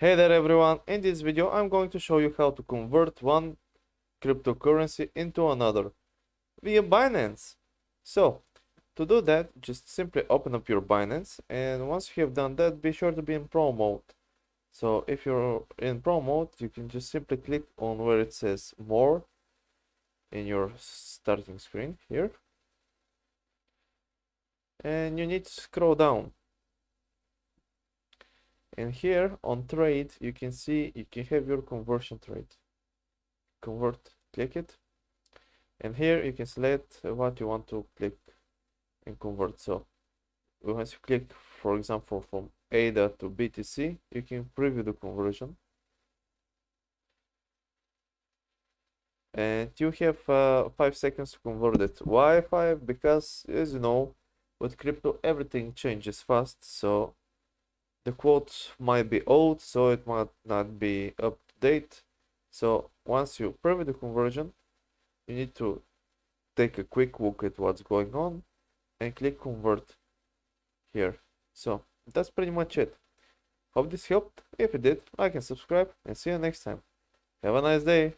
Hey there everyone, in this video I'm going to show you how to convert one cryptocurrency into another via Binance. So, to do that, just simply open up your Binance, and once you have done that, be sure to be in Pro mode. So if you're in Pro mode, you can just simply click on where it says More in your starting screen here. And you need to scroll down. And here on trade, you can see you can have your conversion trade. Convert, click it. And here you can select what you want to click and convert. So once you click, for example, from ADA to BTC, you can preview the conversion. And you have 5 seconds to convert it. Why 5? Because, as you know, with crypto, everything changes fast. So the quote might be old, so it might not be up to date. So once you preview the conversion, you need to take a quick look at what's going on and click convert here. So that's pretty much it. Hope this helped. If it did, like and subscribe, and see you next time. Have a nice day.